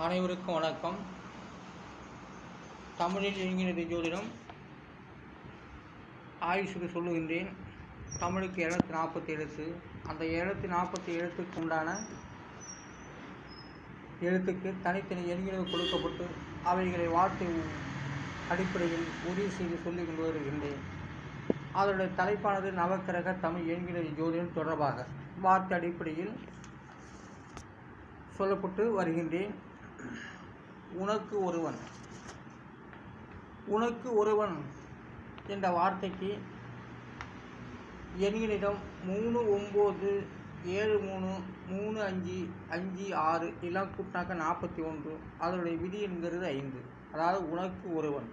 அனைவருக்கும் வணக்கம். தமிழில் இயங்கினது ஜோதிடம் ஆயுஷுக்கு சொல்லுகின்றேன். தமிழுக்கு 740 எழுத்து. அந்த 740 எழுத்துக்கு உண்டான எழுத்துக்கு தனித்தனி எண்கிறது கொடுக்கப்பட்டு அவைகளை வார்த்தை அடிப்படையில் உறுதி செய்து சொல்லிக் கொண்டு வருகின்றேன். அதனுடைய தலைப்பானது நவக்கிரக தமிழ் எண்கிறது ஜோதிடம் தொடர்பாக வார்த்தை அடிப்படையில் சொல்லப்பட்டு வருகின்றேன். உனக்கு ஒருவன் உனக்கு ஒருவன் என்ற வார்த்தைக்கு எண்களிடம் 3, 9, 7, 3, 3, 5, 5, 6 எல்லாம் கூட்டினாக்க 41. அதனுடைய விதி என்கிறது 5. அதாவது உனக்கு ஒருவன்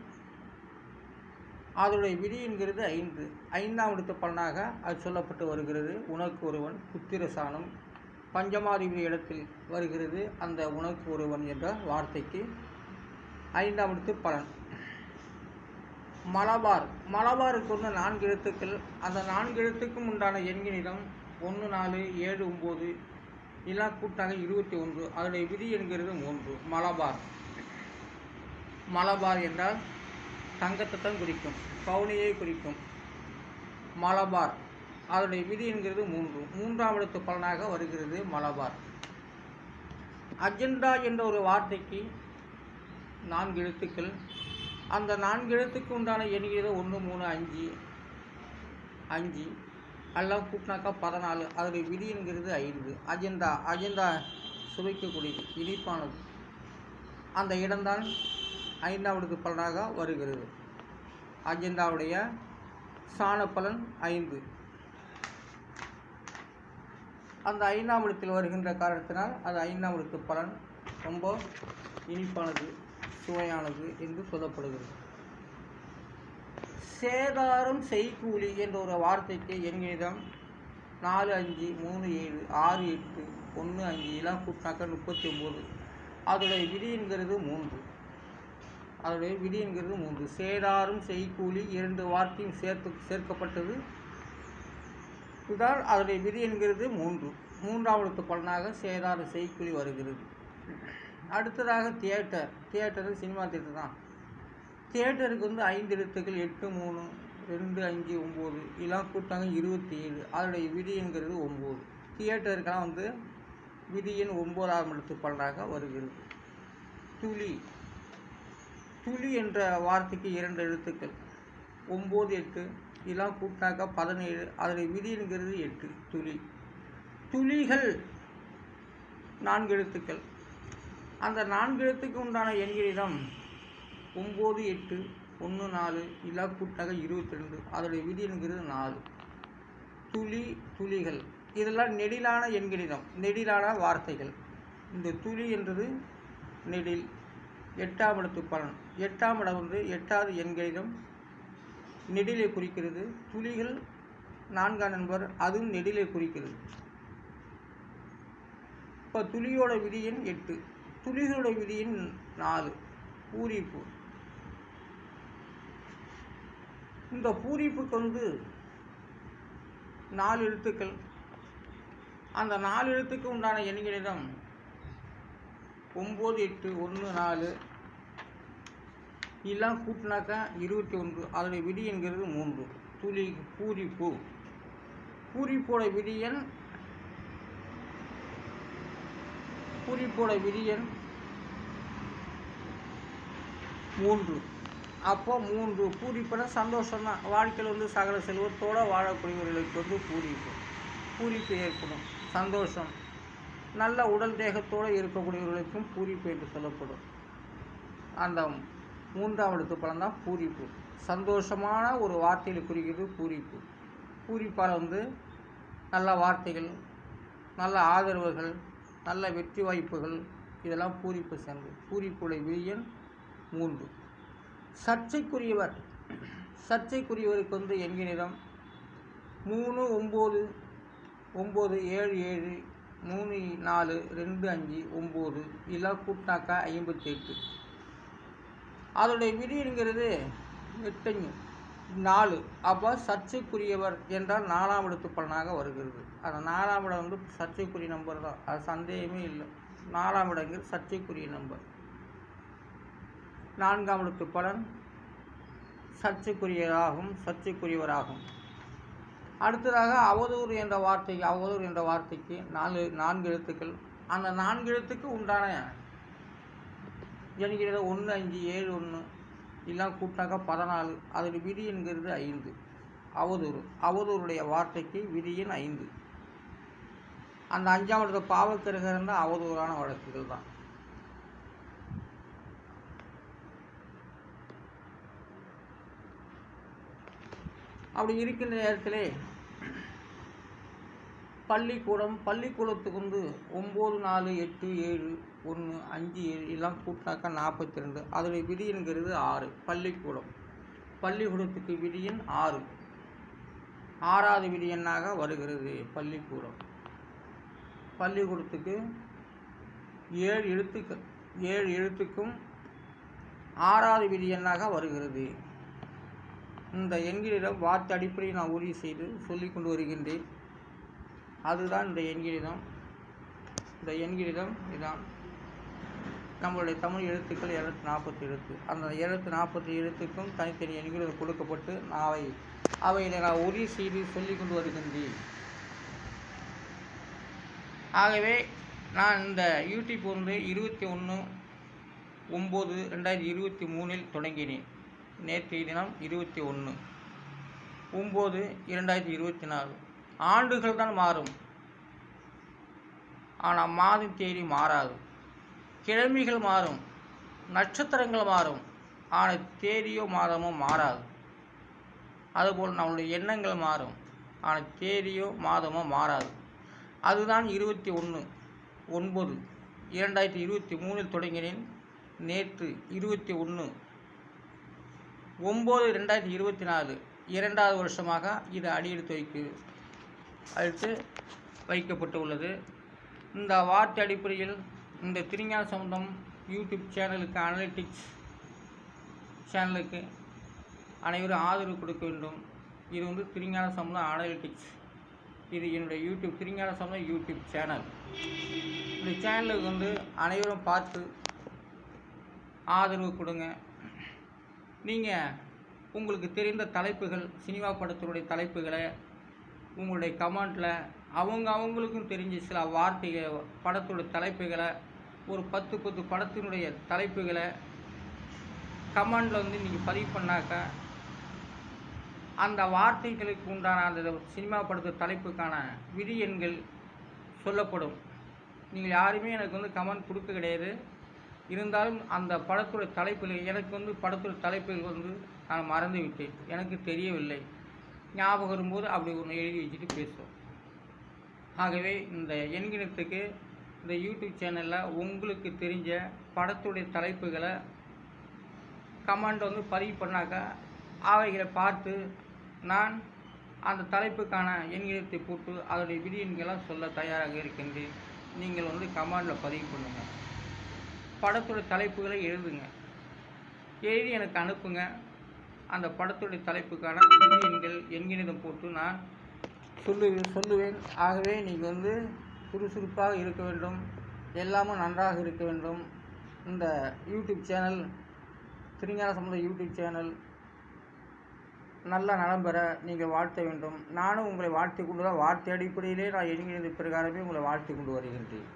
அதனுடைய விதி என்கிறது 5. 5ஆம் இடத்து பலனாக அது சொல்லப்பட்டு வருகிறது. உனக்கு ஒருவன் புத்திரசானம் பஞ்சமாதிபதி இடத்தில் வருகிறது. அந்த உனக்கு ஒருவன் என்ற வார்த்தைக்கு 5ஆம் இடத்து பலன். மலபாருக்கு வந்து 4 எழுத்துக்கள். அந்த 4 எழுத்துக்கும் உண்டான எண்களிடம் 1, 4, 7, 9 எல்லாம் கூட்டாக 21. அதனுடைய விதி என்கிறது 3. மலபார் என்றால் தங்கத்தை தான் குறிக்கும், பவுனியை குறிக்கும். மலபார் அதனுடைய விதி என்கிறது 3. 3ஆம் இடத்து பலனாக வருகிறது மலபார். அஜெண்டா என்ற ஒரு வார்த்தைக்கு 4 எழுத்துக்கள். அந்த 4 எழுத்துக்கு உண்டான எண்கிறது 1, 3, 5, 5 எல்லாம் கூட்டினாக்கா 14. அதனுடைய விதி என்கிறது 5. அஜெண்டா சுவைக்கக்கூடியது, இனிப்பானது. அந்த இடம்தான் 5ஆம் இடத்து பலனாக வருகிறது. அஜெண்டாவுடைய சாண பலன் 5. அந்த 5ஆம் இடத்தில் வருகின்ற காரணத்தினால் அது 5ஆம் இடத்து பலன் ரொம்ப இனிப்பானது, சுவையானது என்று சொல்லப்படுகிறது. சேதாரம் செய்கூலி என்ற ஒரு வார்த்தைக்கு எண்களிடம் 4, 5, 3, 7, 6, 8, 1, 5 எல்லாம் கூட்டினாக்க 39. அதனுடைய விதி என்கிறது 3. சேதாரம் செய்கூலி 2 வார்த்தையும் சேர்க்கப்பட்டது. இதால் அதனுடைய விதி என்கிறது 3. 3ஆம் இடத்து பலனாக சேதார செய்கூலி வருகிறது. அடுத்ததாக தியேட்டர் சினிமா தியேட்டர் தான். தியேட்டருக்கு வந்து 5 எழுத்துக்கள். 8, 3, 2, 5, 9 எல்லாம் கூட்டாங்க 27. அதனுடைய விதி என்கிறது 9. தியேட்டருக்கெல்லாம் வந்து விதி எண் 9ஆம் இடத்து பலனாக வருகிறது. துளி என்ற வார்த்தைக்கு 2 எழுத்துக்கள். 9, 8 இதெல்லாம் கூட்டினாக்கா 17. அதனுடைய விதி என்கிறது 8. துளிகள் 4 எழுத்துக்கள். அந்த 4 எழுத்துக்கு உண்டான எண்களிடம் 9, 8, 1, 4 இதெல்லாம் கூட்டினாக்கா 22. அதனுடைய விதி என்கிறது 4. துளிகள் இதெல்லாம் நெடிலான எண்களிடம், நெடிலான வார்த்தைகள். இந்த துளி என்றது நெடில். 8ஆம் இடத்து பலன். 8ஆம் இடம் வந்து 8வது எண்களிடம் நெடிலை குறிக்கிறது. துளிகள் 4ஆம் நம்பர், அதுவும் நெடிலை குறிக்கிறது. இப்போ துளியோட விதி எண் 8, துளிகளோட விதி எண் 4. பூரிப்பு. இந்த பூரிப்புக்கு வந்து 4 எழுத்துக்கள். அந்த 4 எழுத்துக்கு உண்டான எண்களிடம் 9, 8, 1, 4 இதெல்லாம் கூட்டினாக்கா 21. அதனுடைய விதி என்கிறது 3. பூரிப்போட விதி எண் 3. அப்போ 3 பூரிப்புனா சந்தோஷம் தான். வாழ்க்கையில் வந்து சகல செல்வத்தோடு வாழக்கூடியவர்களுக்கு வந்து பூரிப்பு ஏற்படும், சந்தோஷம். நல்ல உடல் தேகத்தோடு இருக்கக்கூடியவர்களுக்கும் பூரிப்பு என்று சொல்லப்படும். அந்த 3ஆம் இடத்து பலன் தான் பூரிப்பு. சந்தோஷமான ஒரு வார்த்தையில் குறிக்கிறது பூரிப்பு. பூரிப்பால் வந்து நல்ல வார்த்தைகள், நல்ல ஆதரவுகள், நல்ல வெற்றி வாய்ப்புகள் இதெல்லாம் பூரிப்பு சேர்ந்து. பூரிப்புடைய விதியன் 3. சர்ச்சைக்குரியவருக்கு வந்து எண்களிடம் 3, 9, 9, 7, 7, 3, 4, 2, 5, 9 இதெல்லாம் கூட்டினாக்கா 58. அதனுடைய விதி என்கிறது 8, 4. அப்போ சர்ச்சைக்குரியவர் என்றால் 4ஆம் இடத்து பலனாக வருகிறது. அந்த 4ஆம் இடம் வந்து சர்ச்சைக்குரிய நம்பர் தான், அது சந்தேகமே இல்லை. 4ஆம் இடங்கள் சர்ச்சைக்குரிய நம்பர். 4ஆம் இடத்து பலன் சர்ச்சைக்குரியவராகும். அடுத்ததாக அவதூறு என்ற வார்த்தைக்கு 4 எழுத்துக்கள். அந்த 4 எழுத்துக்கு உண்டான என்கிறது 1, 5, 7, 1 எல்லாம் கூட்டாக 14. அதில் விதி என்கிறது 5. அவதூறுடைய வார்த்தைக்கு விதி எண் 5. அந்த 5ஆம் இடத்துல பாவக்கிரகம் இருந்தால் அவதூறான வழக்குகள் தான். அப்படி இருக்கின்ற நேரத்திலே பள்ளிக்கூடத்துக்கு 9, 4, 8, 7, 1, 5, 7 எல்லாம் கூட்டினாக்கா 42. அதில் விதி என்கிறது 6. பள்ளிக்கூடத்துக்கு விதி எண் 6. 6வது விதி எண்ணாக வருகிறது பள்ளிக்கூடத்துக்கு 7 எழுத்துக்கும் 6வது விதி எண்ணாக வருகிறது. இந்த எண்களிடம் வார்த்தை அடிப்படையில் நான் உறுதி செய்து சொல்லிக் கொண்டு வருகின்றேன். அதுதான் இந்த எண்களிடம் இதான் நம்மளுடைய தமிழ் எழுத்துக்கள் 740 எழுத்து. அந்த 740 எழுத்துக்கும் தனித்தனி எண்களிடம் கொடுக்கப்பட்டு அவைகளை நான் உறுதி செய்து சொல்லிக் கொண்டு வருகின்றேன். ஆகவே நான் இந்த யூடியூப் 21/9/2023 தொடங்கினேன். நேற்றைய தினம் 21/9/2024. ஆண்டுகள் தான் மாறும், ஆனால் மாதம் தேதி மாறாது. கிழமைகள் மாறும், நட்சத்திரங்கள் மாறும், ஆனால் தேதியோ மாதமோ மாறாது. அதுபோல் நம்மளுடைய எண்ணங்கள் மாறும், ஆனால் தேதியோ மாதமோ மாறாது. அதுதான் 21/9/2023 தொடங்கினேன். நேற்று 21/9/2024 2வது வருஷமாக இது அடியெடுத்து வைக்கப்பட்டு உள்ளது. இந்த வார்த்தை அடிப்படையில் இந்த திருஞான சம்பந்தம் யூடியூப் சேனலுக்கு அனலிட்டிக்ஸ் சேனலுக்கு அனைவரும் ஆதரவு கொடுக்க வேண்டும். இது திருஞான சம்பந்தம் அனலிட்டிக்ஸ். இது என்னுடைய யூடியூப் திருஞான சம்பந்தம் யூடியூப் சேனல். இந்த சேனலுக்கு அனைவரும் பார்த்து ஆதரவு கொடுங்க. நீங்கள் உங்களுக்கு தெரிந்த தலைப்புகள், சினிமா படத்தினுடைய தலைப்புகளை உங்களுடைய கமெண்டில் அவங்களுக்கும் தெரிஞ்ச சில வார்த்தைகள், படத்துடைய தலைப்புகளை, ஒரு 10 படத்தினுடைய தலைப்புகளை கமெண்டில் நீங்கள் பதிவு பண்ணாக்கா அந்த வார்த்தைகளுக்கு உண்டான அந்த சினிமா படத்து தலைப்புக்கான விதி எண்கள் சொல்லப்படும். நீங்கள் யாருமே எனக்கு கமெண்ட் கொடுக்க கிடையாது. இருந்தாலும் அந்த படத்துடைய தலைப்புகள் எனக்கு படத்துடைய தலைப்புகள் நான் மறந்து விட்டேன், எனக்கு தெரியவில்லை. ஞாபகம் வரும்போது அப்படி ஒன்று எழுதி வச்சுட்டு பேசுவோம். ஆகவே இந்த எண்கிணத்துக்கு இந்த யூடியூப் சேனலில் உங்களுக்கு தெரிஞ்ச படத்துடைய தலைப்புகளை கமெண்ட் பதிவு பண்ணாக்கா அவைகளை பார்த்து நான் அந்த தலைப்புக்கான எண்கிணத்தை போட்டு அதனுடைய விதி எண்களாக சொல்ல தயாராக இருக்கின்றேன். நீங்கள் கமெண்டில் பதிவு பண்ணுங்கள். படத்துடைய தலைப்புகளை எழுதுங்க, எழுதி எனக்கு அனுப்புங்க. அந்த படத்துடைய தலைப்புக்கான விதி எண்கள் எண்கிணம் போட்டு நான் சொல்லுவேன். ஆகவே நீங்கள் சுறுசுறுப்பாக இருக்க வேண்டும், எல்லாமும் நன்றாக இருக்க வேண்டும். இந்த யூடியூப் சேனல் திருஞான சம்பந்தம் யூடியூப் சேனல் நல்ல நலம் பெற நீங்கள் வாழ்த்த வேண்டும். நானும் உங்களை வாழ்த்தி கொண்டு தான் வார்த்தை அடிப்படையிலே நான் எண்கிணது பிரகாரமே உங்களை வாழ்த்தி கொண்டு வருகின்றேன்.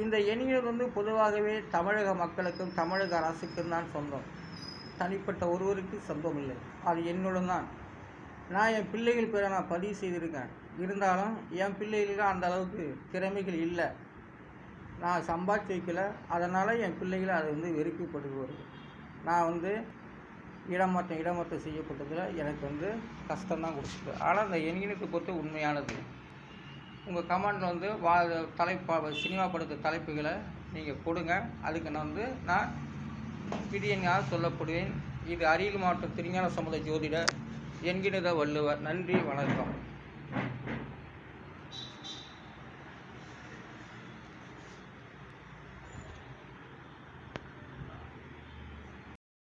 இந்த எண்கிணது பொதுவாகவே தமிழக மக்களுக்கும் தமிழக அரசுக்கும் தான் சொந்தம். தனிப்பட்ட ஒருவருக்கு சொந்தம் இல்லை. அது என்னுடன் தான். நான் என் பிள்ளைகள் பேரை நான் பதிவு செய்திருக்கேன். இருந்தாலும் என் பிள்ளைகளுக்கு அந்த அளவுக்கு திறமைகள் இல்லை. நான் சம்பாதிச்சு வைக்கல. அதனால் என் பிள்ளைகளை அது வெறுக்கப்படுவது. நான் இடமாற்றம் செய்யப்பட்டதில் எனக்கு கஷ்டம்தான் கொடுக்குது. ஆனால் அந்த எண்கிணத்தை பொறுத்து உண்மையானது. உங்கள் கமெண்டில் சினிமா படத்து தலைப்புகளை நீங்கள் கொடுங்க. அதுக்கு நான் விதியெண்ணாக சொல்லப்படுவேன். இது அரியலூர் மாவட்டம் திருஞான சம்பந்த ஜோதிடர் என்கிற வள்ளுவர். நன்றி, வணக்கம்.